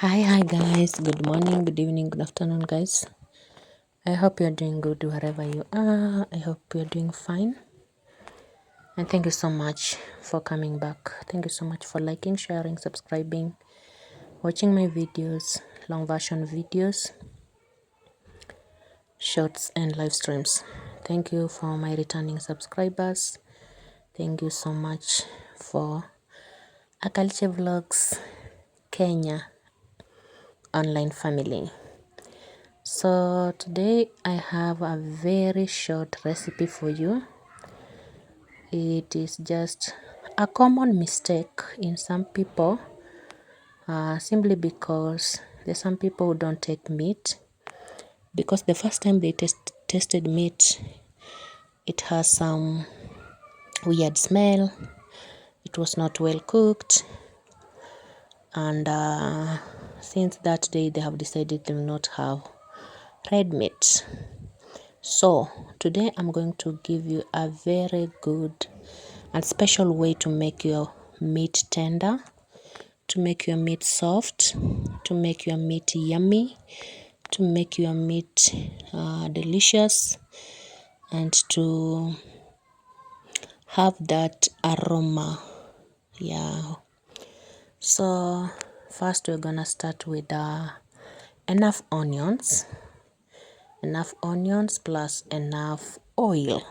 Hi guys. Good morning, good evening, good afternoon, guys. I hope you're doing good wherever you are. I hope you're doing fine. And thank you so much for coming back. Thank you so much for liking, sharing, subscribing, watching my videos, long version videos, shorts, and live streams. Thank you for my returning subscribers. Thank you so much for Akalche Vlogs Kenya online family. So today I have a very short recipe for you. It is just a common mistake in some people, simply because there's some people who don't take meat, because the first time they tasted meat, it has some weird smell, it was not well cooked, and since that day they have decided they will not have red meat. So today I'm going to give you a very good and special way to make your meat tender, to make your meat soft, to make your meat yummy, to make your meat delicious, and to have that aroma. Yeah. So first we're gonna start with enough onions plus enough oil.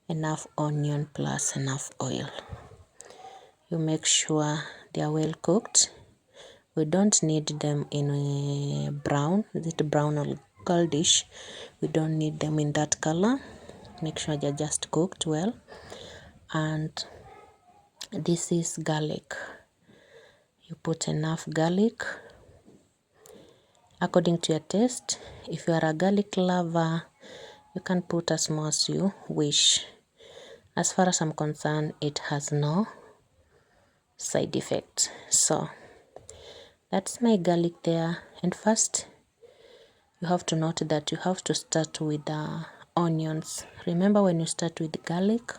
Enough onion plus enough oil. You make sure they are well cooked. We don't need them in a brown, is it brown or goldish? We don't need them in that color. Make sure they're just cooked well. And this is garlic. You put enough garlic according to your taste. If you are a garlic lover, you can put as much as you wish. As far as I'm concerned, it has no side effect. So that's my garlic there. And first, you have to note that you have to start with the onions. Remember, when you start with garlic,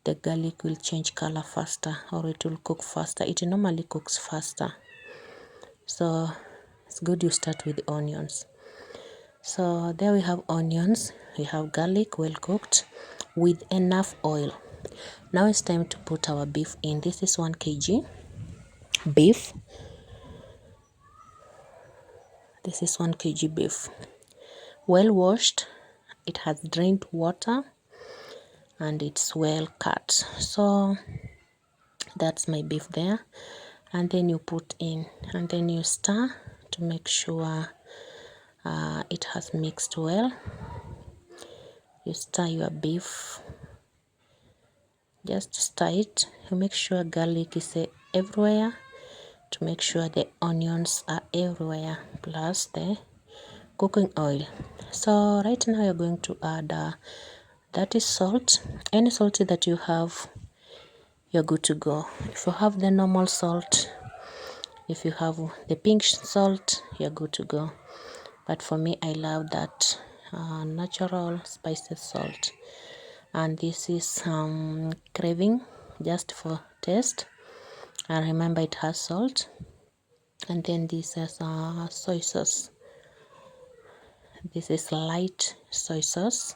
the garlic will change color faster, or it will cook faster. It normally cooks faster. So it's good you start with the onions. So there we have onions, we have garlic well cooked with enough oil. Now it's time to put our beef in. This is 1 kg beef. This is 1 kg beef. Well washed, it has drained water, and it's well cut. So that's my beef there. And then you put in, and then you stir to make sure it has mixed well. You stir your beef, just stir it. You make sure garlic is everywhere, to make sure the onions are everywhere, plus the cooking oil. So right now you're going to add that is salt. Any salt that you have, you're good to go. If you have the normal salt, if you have the pink salt, you're good to go. But for me, I love that natural spices salt. And this is craving, just for taste. And remember, it has salt. And then this is soy sauce. This is light soy sauce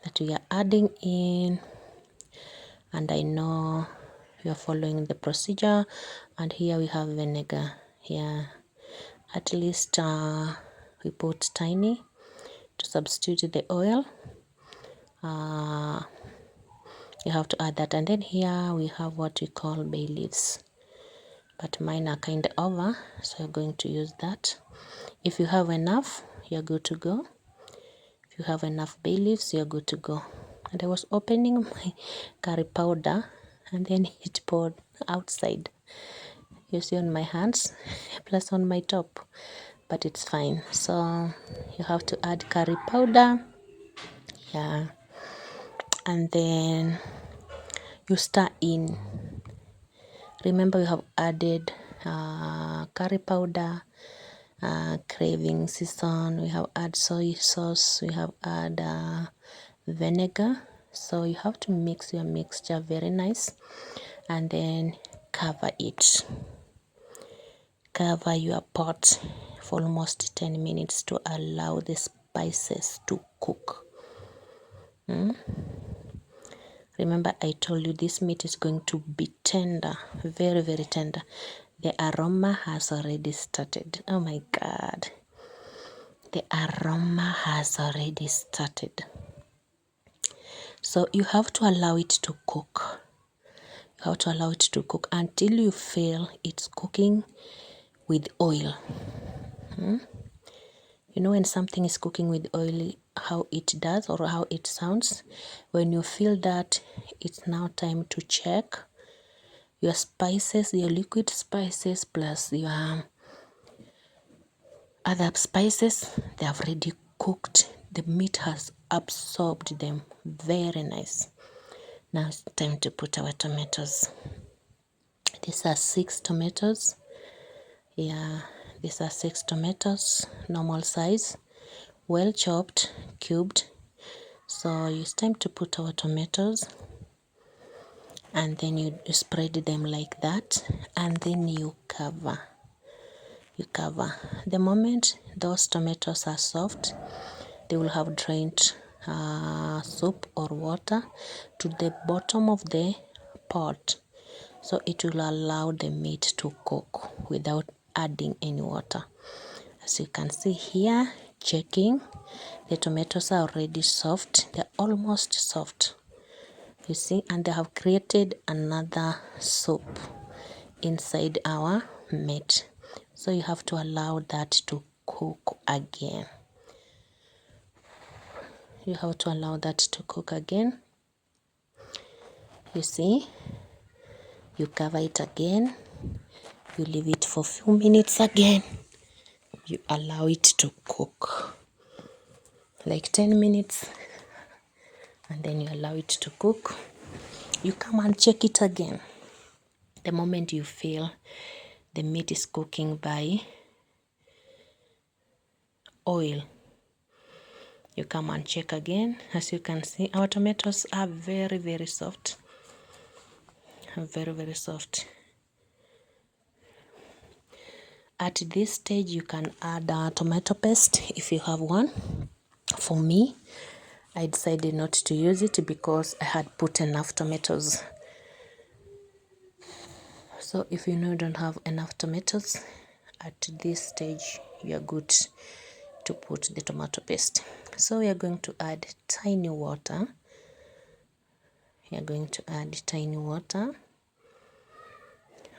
that we are adding in. And I know you're following the procedure. And here we have vinegar. Here, at least we put tiny to substitute the oil. You have to add that. And then here we have what we call bay leaves, but mine are kind of over, so you're going to use that. If you have enough, you're good to go. If you have enough bay leaves, you're good to go. And I was opening my curry powder, and then it poured outside. You see on my hands plus on my top, but it's fine. So you have to add curry powder. Yeah. And then you stir in. Remember, you have added curry powder, craving season, we have add soy sauce, we have add vinegar. So you have to mix your mixture very nice, and then cover it. cover your pot for almost 10 minutes to allow the spices to cook. Remember, I told you this meat is going to be tender, very, very tender. The aroma has already started. Oh my God. The aroma has already started. So you have to allow it to cook. You have to allow it to cook until you feel it's cooking with oil. You know when something is cooking with oil, how it does or how it sounds? When you feel that it's now time to check your spices, your liquid spices plus your other spices, they have already cooked. The meat has absorbed them. Very nice. Now it's time to put our tomatoes. These are 6 tomatoes. Yeah, these are 6 tomatoes, normal size, well chopped, cubed. So it's time to put our tomatoes, and then you spread them like that, and then you cover. The moment those tomatoes are soft, they will have drained soup or water to the bottom of the pot, so it will allow the meat to cook without adding any water. As you can see here, checking, the tomatoes are already soft. They're almost soft, you see, and they have created another soup inside our meat. So you have to allow that to cook again. You have to allow that to cook again. You see, you cover it again. You leave it for a few minutes again. You allow it to cook like 10 minutes, and then you allow it to cook. You come and check it again. The moment you feel the meat is cooking by oil, you come and check again. As you can see, our tomatoes are very, very soft. Very, very soft. At this stage, you can add tomato paste if you have one. For me, I decided not to use it because I had put enough tomatoes. So if you know you don't have enough tomatoes, at this stage, you are good to put the tomato paste. So we are going to add tiny water. We are going to add tiny water,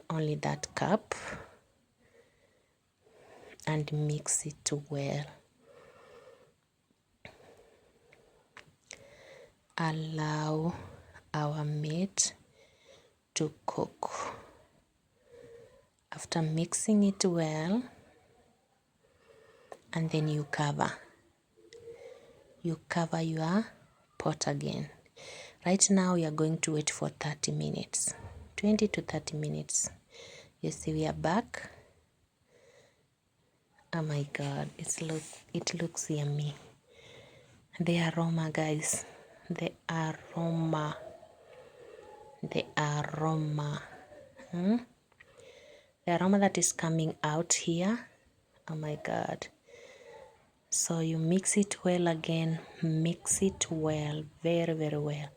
only that cup, and mix it well. Allow our meat to cook. After mixing it well, and then you cover your pot again. Right now we are going to wait for 30 minutes, 20 to 30 minutes. You see, we are back. Oh my God, it looks yummy. The aroma, guys, the aroma. The aroma that is coming out here. Oh my God. So you mix it well again. Mix it well, very, very well.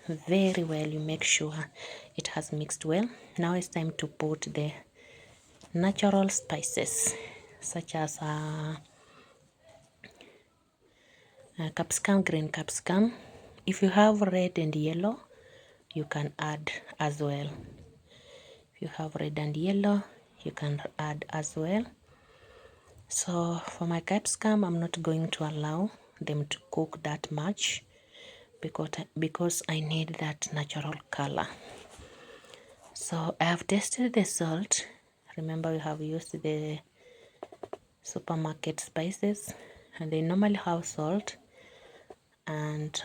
Very well. You make sure it has mixed well. Now it's time to put the natural spices such as capsicum, green capsicum. If you have red and yellow, you can add as well. If you have red and yellow, you can add as well. So for my capsicum, I'm not going to allow them to cook that much because I need that natural color. So I have tested the salt. Remember, we have used the supermarket spices, and they normally have salt. And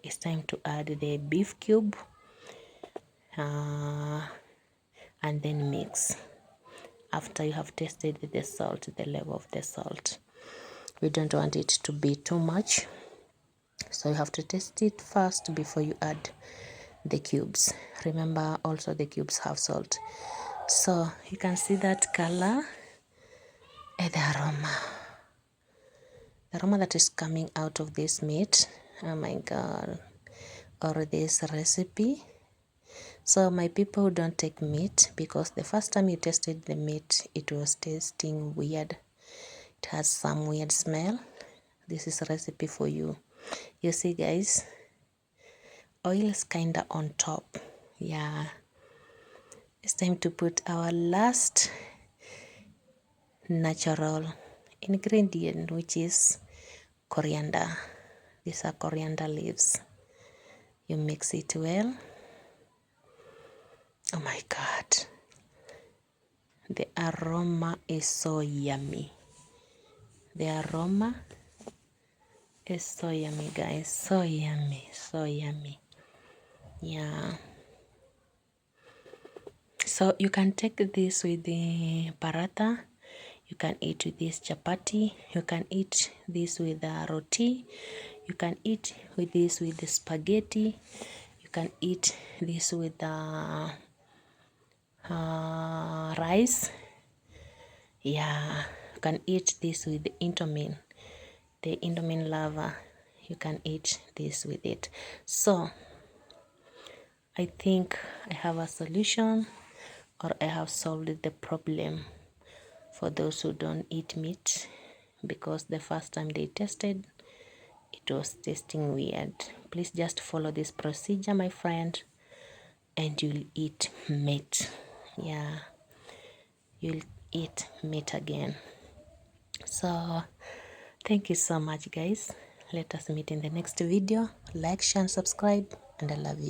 it's time to add the beef cube, and then mix. After you have tested the salt, the level of the salt, we don't want it to be too much, so you have to test it first before you add the cubes. Remember, also the cubes have salt. So you can see that color and the aroma that is coming out of this meat. Oh my god, or this recipe. So my people who don't take meat, because the first time you tasted the meat it was tasting weird, it has some weird smell, this is a recipe for you. You see guys, oil is kinda on top. Yeah, it's time to put our last natural ingredient, which is coriander. These are coriander leaves. You mix it well. Oh my god, the aroma is so yummy. The aroma is so yummy guys, so yummy, so yummy. Yeah, so you can take this with the paratha, you can eat with this chapati, you can eat this with the roti, you can eat with this with the spaghetti, you can eat this with the rice. Yeah, you can eat this with the Indomie lover, you can eat this with it. So I think I have a solution, or I have solved the problem for those who don't eat meat, because the first time they tasted it was tasting weird. Please just follow this procedure, my friend, and you'll eat meat. Yeah, you'll eat meat again. So thank you so much guys, let us meet in the next video. Like, share and subscribe, and I love you.